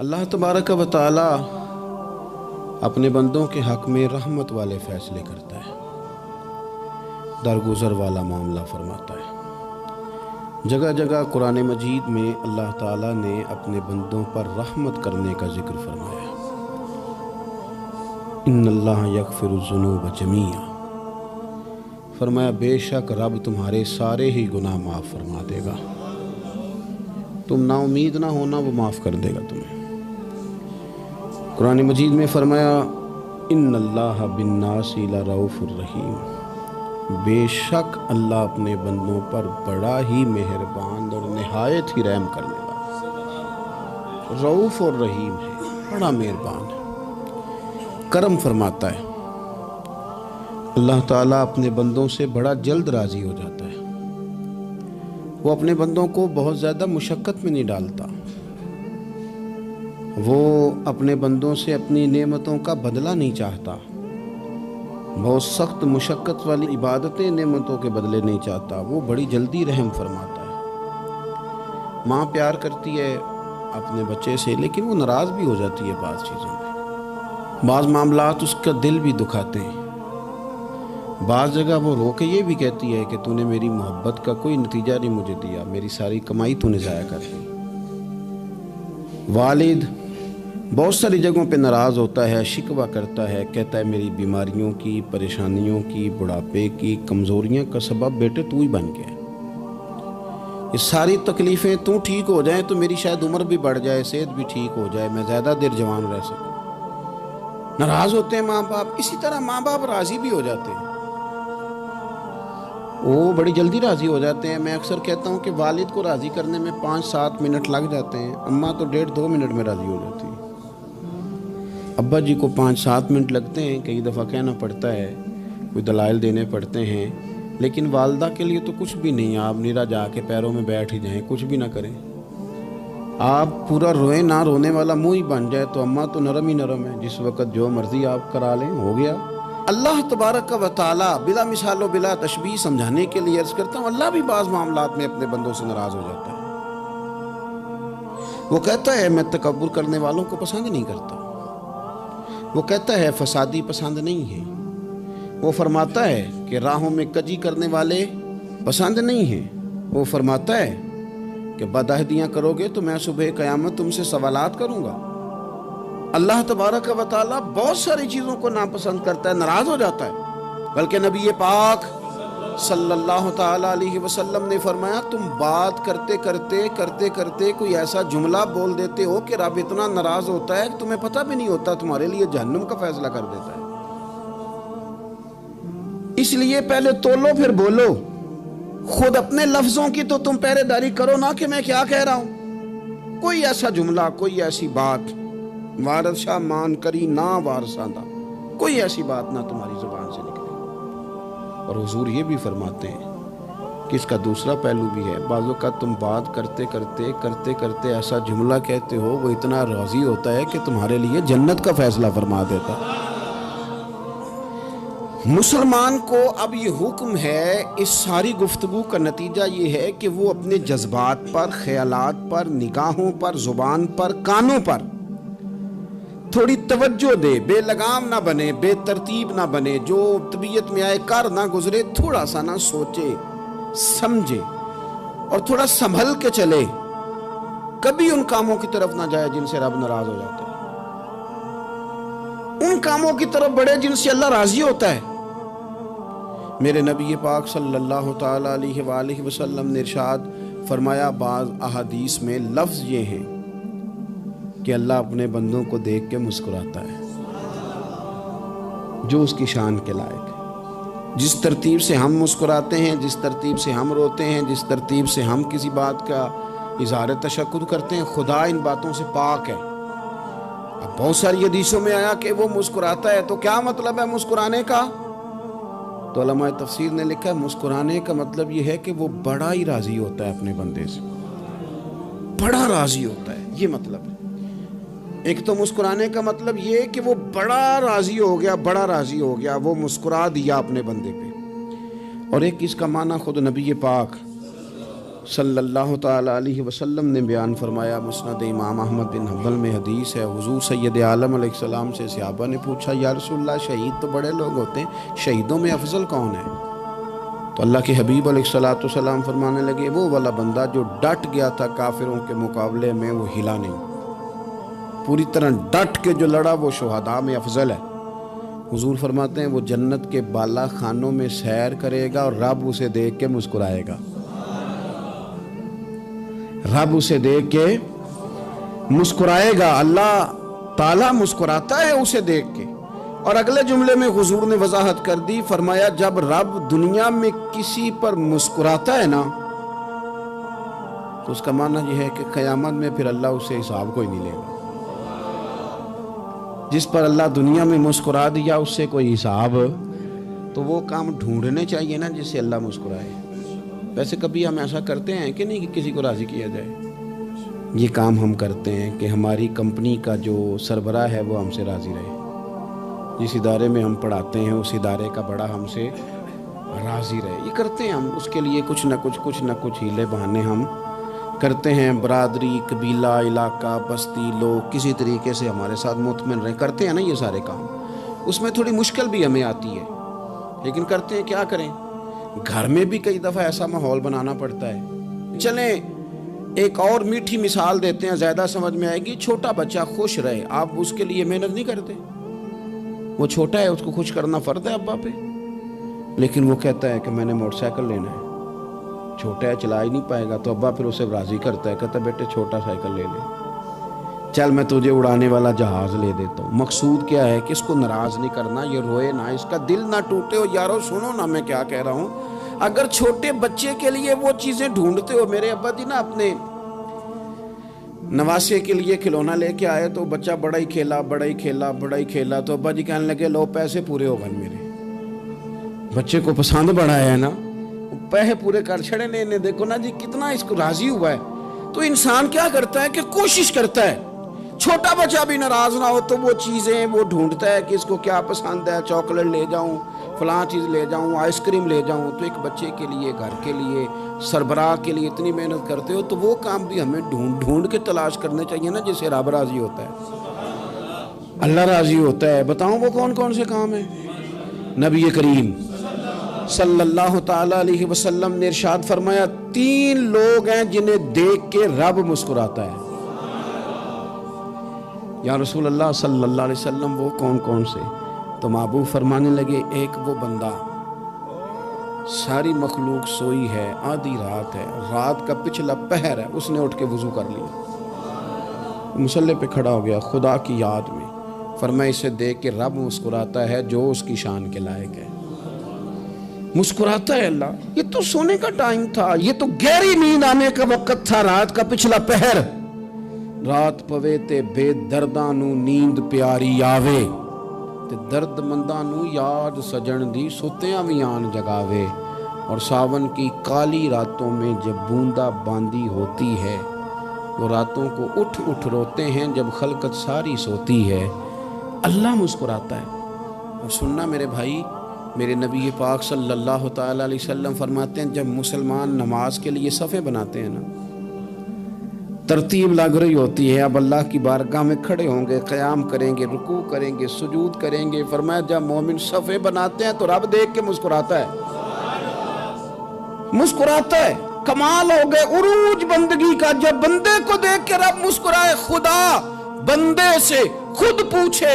اللہ تبارک و تعالی اپنے بندوں کے حق میں رحمت والے فیصلے کرتا ہے، درگزر والا معاملہ فرماتا ہے۔ جگہ جگہ قرآن مجید میں اللہ تعالیٰ نے اپنے بندوں پر رحمت کرنے کا ذکر فرمایا۔ ان اللہ یغفر الذنوب جمیعا، فرمایا بے شک رب تمہارے سارے ہی گناہ معاف فرما دے گا، تم نا امید نہ ہونا، وہ معاف کر دے گا تمہیں۔ قرآن مجید میں فرمایا ان اللہ بالناس لرؤوف الرحیم، بے شک اللہ اپنے بندوں پر بڑا ہی مہربان اور نہایت ہی رحم کرنے والا، رؤوف اور رحیم ہے، بڑا مہربان ہے، کرم فرماتا ہے۔ اللہ تعالیٰ اپنے بندوں سے بڑا جلد راضی ہو جاتا ہے، وہ اپنے بندوں کو بہت زیادہ مشقت میں نہیں ڈالتا، وہ اپنے بندوں سے اپنی نعمتوں کا بدلہ نہیں چاہتا، بہت سخت مشقت والی عبادتیں نعمتوں کے بدلے نہیں چاہتا، وہ بڑی جلدی رحم فرماتا ہے۔ ماں پیار کرتی ہے اپنے بچے سے، لیکن وہ ناراض بھی ہو جاتی ہے بعض چیزوں میں، بعض معاملات اس کا دل بھی دکھاتے ہیں، بعض جگہ وہ رو کے یہ بھی کہتی ہے کہ تو نے میری محبت کا کوئی نتیجہ نہیں مجھے دیا، میری ساری کمائی تو نے ضائع کر دی۔ والد بہت ساری جگہوں پہ ناراض ہوتا ہے، شکوہ کرتا ہے، کہتا ہے میری بیماریوں کی، پریشانیوں کی، بڑھاپے کی، کمزوریاں کا سبب بیٹے تو ہی بن گیا ہے، یہ ساری تکلیفیں تو ٹھیک ہو جائیں تو میری شاید عمر بھی بڑھ جائے، صحت بھی ٹھیک ہو جائے، میں زیادہ دیر جوان رہ سکوں۔ ناراض ہوتے ہیں ماں باپ، اسی طرح ماں باپ راضی بھی ہو جاتے ہیں، وہ بڑی جلدی راضی ہو جاتے ہیں۔ میں اکثر کہتا ہوں کہ والد کو راضی کرنے میں 5-7 منٹ لگ جاتے ہیں، اماں تو 1.5-2 منٹ میں راضی ہو جاتی ہے۔ ابا جی کو 5-7 منٹ لگتے ہیں، کئی دفعہ کہنا پڑتا ہے، کوئی دلائل دینے پڑتے ہیں، لیکن والدہ کے لیے تو کچھ بھی نہیں، آپ نیرا جا کے پیروں میں بیٹھ ہی جائیں، کچھ بھی نہ کریں، آپ پورا روئیں، نہ رونے والا منہ ہی بن جائے تو اماں تو نرم ہی نرم ہے، جس وقت جو مرضی آپ کرا لیں ہو گیا۔ اللہ تبارک و تعالی بلا مثال و بلا تشبیہ سمجھانے کے لیے عرض کرتا ہوں، اللہ بھی بعض معاملات میں اپنے بندوں سے ناراض ہو جاتا ہے، وہ کہتا ہے میں تکبر کرنے والوں کو پسند نہیں کرتا، وہ کہتا ہے فسادی پسند نہیں ہے، وہ فرماتا ہے کہ راہوں میں کجی کرنے والے پسند نہیں ہیں، وہ فرماتا ہے کہ بدعہدیاں کرو گے تو میں صبح قیامت تم سے سوالات کروں گا۔ اللہ تبارک و تعالیٰ بہت ساری چیزوں کو ناپسند کرتا ہے، ناراض ہو جاتا ہے، بلکہ نبی پاک صلی اللہ تعالیٰ علیہ وسلم نے فرمایا تم بات کرتے کرتے کوئی ایسا جملہ بول دیتے ہو کہ رب اتنا ناراض ہوتا ہے کہ تمہیں پتہ بھی نہیں ہوتا، تمہارے لیے جہنم کا فیصلہ کر دیتا ہے۔ اس لیے پہلے تولو پھر بولو، خود اپنے لفظوں کی تو تم پہرے داری کرو نا کہ میں کیا کہہ رہا ہوں، کوئی ایسا جملہ، کوئی ایسی بات وارث شاہ مان کری نہ وارثاں دا، کوئی ایسی بات نہ تمہاری زبان سے نکلے۔ اور حضور یہ بھی فرماتے ہیں کہ اس کا دوسرا پہلو بھی ہے، بعض اوقات تم بات کرتے ایسا جملہ کہتے ہو وہ اتنا راضی ہوتا ہے کہ تمہارے لیے جنت کا فیصلہ فرما دیتا ہے۔ مسلمان کو اب یہ حکم ہے، اس ساری گفتگو کا نتیجہ یہ ہے کہ وہ اپنے جذبات پر، خیالات پر، نگاہوں پر، زبان پر، کانوں پر تھوڑی توجہ دے، بے لگام نہ بنے، بے ترتیب نہ بنے، جو طبیعت میں آئے کر نہ گزرے، تھوڑا سا نہ سوچے سمجھے اور تھوڑا سنبھل کے چلے، کبھی ان کاموں کی طرف نہ جائے جن سے رب ناراض ہو جاتا ہے، ان کاموں کی طرف بڑھے جن سے اللہ راضی ہوتا ہے۔ میرے نبی پاک صلی اللہ تعالیٰ علیہ وآلہ وسلم نے ارشاد فرمایا، بعض احادیث میں لفظ یہ ہیں کہ اللہ اپنے بندوں کو دیکھ کے مسکراتا ہے، جو اس کی شان کے لائق ہے۔ جس ترتیب سے ہم مسکراتے ہیں، جس ترتیب سے ہم روتے ہیں، جس ترتیب سے ہم کسی بات کا اظہار تشکر کرتے ہیں، خدا ان باتوں سے پاک ہے۔ اب بہت ساری حدیثوں میں آیا کہ وہ مسکراتا ہے، تو کیا مطلب ہے مسکرانے کا؟ تو علماء تفسیر نے لکھا ہے مسکرانے کا مطلب یہ ہے کہ وہ بڑا ہی راضی ہوتا ہے اپنے بندے سے، بڑا راضی ہوتا ہے، یہ مطلب ہے۔ ایک تو مسکرانے کا مطلب یہ کہ وہ بڑا راضی ہو گیا، وہ مسکرا دیا اپنے بندے پہ، اور ایک اس کا معنی خود نبی پاک صلی اللہ تعالیٰ علیہ وسلم نے بیان فرمایا، مسند امام احمد بن حنبل میں حدیث ہے، حضور سید عالم علیہ السلام سے صحابہ نے پوچھا، یا رسول اللہ شہید تو بڑے لوگ ہوتے ہیں، شہیدوں میں افضل کون ہے؟ تو اللہ کے حبیب علیہ السلام فرمانے لگے، وہ والا بندہ جو ڈٹ گیا تھا کافروں کے مقابلے میں، وہ ہلا نہیں، پوری طرح ڈٹ کے جو لڑا وہ شہداء میں افضل ہے۔ حضور فرماتے ہیں وہ جنت کے بالا خانوں میں سیر کرے گا اور رب اسے دیکھ کے مسکرائے گا، رب اسے دیکھ کے مسکرائے گا، اللہ تعالیٰ مسکراتا ہے اسے دیکھ کے۔ اور اگلے جملے میں حضور نے وضاحت کر دی، فرمایا جب رب دنیا میں کسی پر مسکراتا ہے نا تو اس کا معنی یہ ہے کہ قیامت میں پھر اللہ اسے حساب کوئی نہیں لے گا۔ جس پر اللہ دنیا میں مسکرا دیا اس سے کوئی حساب، تو وہ کام ڈھونڈنے چاہیے نا جس سے اللہ مسکرائے۔ ویسے کبھی ہم ایسا کرتے ہیں کہ نہیں کہ کسی کو راضی کیا جائے؟ یہ کام ہم کرتے ہیں کہ ہماری کمپنی کا جو سربراہ ہے وہ ہم سے راضی رہے، جس ادارے میں ہم پڑھاتے ہیں اس ادارے کا بڑا ہم سے راضی رہے، یہ کرتے ہیں ہم۔ اس کے لیے کچھ نہ کچھ ہیلے بہانے ہم کرتے ہیں، برادری، قبیلہ، علاقہ، بستی، لوگ کسی طریقے سے ہمارے ساتھ مطمئن رہیں، کرتے ہیں نا یہ سارے کام۔ اس میں تھوڑی مشکل بھی ہمیں آتی ہے لیکن کرتے ہیں، کیا کریں۔ گھر میں بھی کئی دفعہ ایسا ماحول بنانا پڑتا ہے۔ چلیں ایک اور میٹھی مثال دیتے ہیں، زیادہ سمجھ میں آئے گی۔ چھوٹا بچہ خوش رہے، آپ اس کے لیے محنت نہیں کرتے، وہ چھوٹا ہے، اس کو خوش کرنا فرض ہے ابا پہ، لیکن وہ کہتا ہے کہ میں نے موٹر سائیکل لینا ہے، چھوٹا ہے چلا ہی نہیں پائے گا، تو ابا پھر اسے راضی کرتا ہے، کہتا ہے بیٹے چھوٹا سائیکل لے لے، چل میں تجھے اڑانے والا جہاز لے دیتا ہوں۔ مقصود کیا ہے کہ اس کو ناراض نہیں کرنا، یہ روئے نہ، اس کا دل نہ ٹوٹے۔ ہو یارو سنو نا میں کیا کہہ رہا ہوں، اگر چھوٹے بچے کے لیے وہ چیزیں ڈھونڈتے ہو، میرے ابا جی نا اپنے نواسے کے لیے کھلونا لے کے آئے تو بچہ بڑا ہی کھیلا، تو ابا جی کہنے لگے لو پیسے پورے ہو گئے میرے، بچے کو پسند بڑا ہے نا، پیسے پورے کر چھڑے نے، دیکھو نا جی کتنا اس کو راضی ہوا ہے۔ تو انسان کیا کرتا ہے کہ کوشش کرتا ہے، چھوٹا بچہ بھی ناراض نہ ہو تو وہ چیزیں وہ ڈھونڈتا ہے کہ اس کو کیا پسند ہے، چاکلیٹ لے جاؤں، فلاں چیز لے جاؤں، آئس کریم لے جاؤں۔ تو ایک بچے کے لیے، گھر کے لیے، سربراہ کے لیے اتنی محنت کرتے ہو، تو وہ کام بھی ہمیں ڈھونڈ کے تلاش کرنے چاہیے نا جس سے رب راضی ہوتا ہے، اللہ راضی ہوتا ہے۔ بتاؤں وہ کون کون سے کام ہیں؟ نبی کریم صلی اللہ تعالیٰ علیہ وسلم نے ارشاد فرمایا 3 لوگ ہیں جنہیں دیکھ کے رب مسکراتا ہے۔ یا رسول اللہ صلی اللہ علیہ وسلم وہ کون کون سے؟ تو محبوب فرمانے لگے، ایک وہ بندہ ساری مخلوق سوئی ہے، آدھی رات ہے، رات کا پچھلا پہر ہے، اس نے اٹھ کے وضو کر لیا، مصلی پہ کھڑا ہو گیا خدا کی یاد میں، فرمایا اسے دیکھ کے رب مسکراتا ہے جو اس کی شان کے لائق ہے، مسکراتا ہے اللہ۔ یہ تو سونے کا ٹائم تھا، یہ تو گہری نیند آنے کا وقت تھا، رات کا پچھلا پہر، رات پوے تے بے درداں نو نیند پیاری آوے، تے درد منداں نو یاد سجن دی ستیاں وی آن جگاوے، اور ساون کی کالی راتوں میں جب بوندا باندی ہوتی ہے، وہ راتوں کو اٹھ اٹھ روتے ہیں جب خلقت ساری سوتی ہے، اللہ مسکراتا ہے۔ اور سننا میرے بھائی، میرے نبی پاک صلی اللہ تعالیٰ علیہ وسلم فرماتے ہیں جب مسلمان نماز کے لیے صفیں بناتے ہیں نا، ترتیب لگ رہی ہوتی ہے، اب اللہ کی بارگاہ میں کھڑے ہوں گے، قیام کریں گے، رکوع کریں گے، سجود کریں گے، فرمایا جب مومن صفیں بناتے ہیں تو رب دیکھ کے مسکراتا ہے، مسکراتا ہے۔ کمال ہو گئے عروج بندگی کا، جب بندے کو دیکھ کے رب مسکرائے، خدا بندے سے خود پوچھے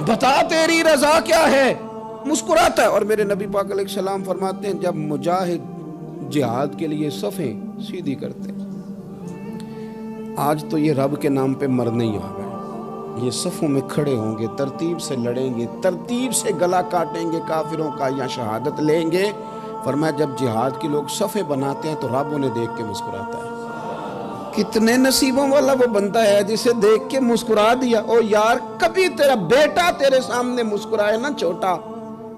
بتا تیری رضا کیا ہے، مسکراتا ہے۔ اور میرے نبی پاک علیہ السلام فرماتے ہیں جب مجاہد جہاد کے لیے صفیں سیدھی کرتے ہیں، آج تو یہ رب کے نام پہ مرنے ہی آ گئے، یہ صفوں میں کھڑے ہوں گے، ترتیب سے لڑیں گے، ترتیب سے گلا کاٹیں گے کافروں کا یا شہادت لیں گے۔ فرمایا جب جہاد کے لوگ صفیں بناتے ہیں تو رب انہیں دیکھ کے مسکراتا ہے۔ کتنے نصیبوں والا وہ بندہ ہے جسے دیکھ کے مسکرا دیا۔ او یار کبھی تیرا بیٹا تیرے سامنے مسکرائے نا چھوٹا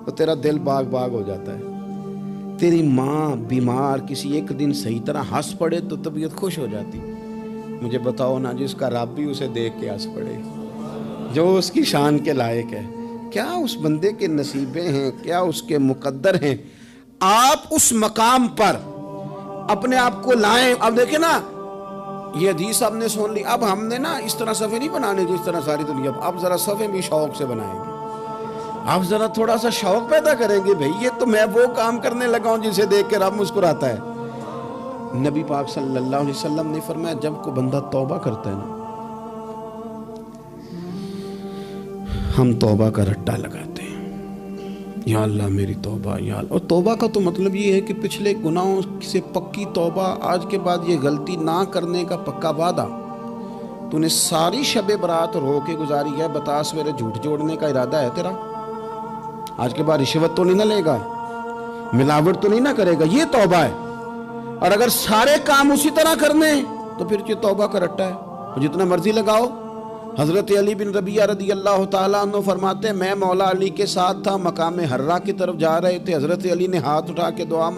تو تیرا دل باغ باغ ہو جاتا ہے، تیری ماں بیمار کسی ایک دن صحیح طرح ہنس پڑے تو طبیعت خوش ہو جاتی۔ مجھے بتاؤ نا جس کا رب بھی اسے دیکھ کے ہنس پڑے، جو اس کی شان کے لائق ہے، کیا اس بندے کے نصیبیں ہیں، کیا اس کے مقدر ہیں۔ آپ اس مقام پر اپنے آپ کو لائیں. اب دیکھیں نا یہ حدیث آپ نے سن لی, اب ہم نے نا اس طرح صفحے نہیں بنانے جس طرح ساری دنیا, اب ذرا صفحے بھی شوق سے بنائیں گے. آپ ذرا تھوڑا سا شوق پیدا کریں گے, بھئی یہ تو میں وہ کام کرنے لگا ہوں جسے دیکھ کے رب مسکراتا ہے. نبی پاک صلی اللہ علیہ وسلم نے فرمایا جب کو بندہ توبہ کرتا ہے نا, ہم توبہ کا رٹا لگاتے ہیں, یا اللہ میری توبہ, یا اللہ. اور توبہ کا تو مطلب یہ ہے کہ پچھلے گناہوں سے پکی توبہ, آج کے بعد یہ غلطی نہ کرنے کا پکا وعدہ. تو نے ساری شب برات رو کے گزاری ہے, بتا سویرے جھوٹ جوڑنے کا ارادہ ہے تیرا؟ آج کے بعد رشوت تو نہیں نہ لے گا, ملاوٹ تو نہیں نہ کرے گا, یہ توبہ ہے. اور اگر سارے کام اسی طرح کرنے تو پھر یہ توبہ کا رٹا ہے, اور جتنا مرضی لگاؤ. حضرت علی بن ربیعہ رضی اللہ تعالیٰ عنہ فرماتے ہیں میں مولا علی کے ساتھ تھا, مقام حرہ کی طرف جا رہے تھے, حضرت علی نے ہاتھ اٹھا کے دعا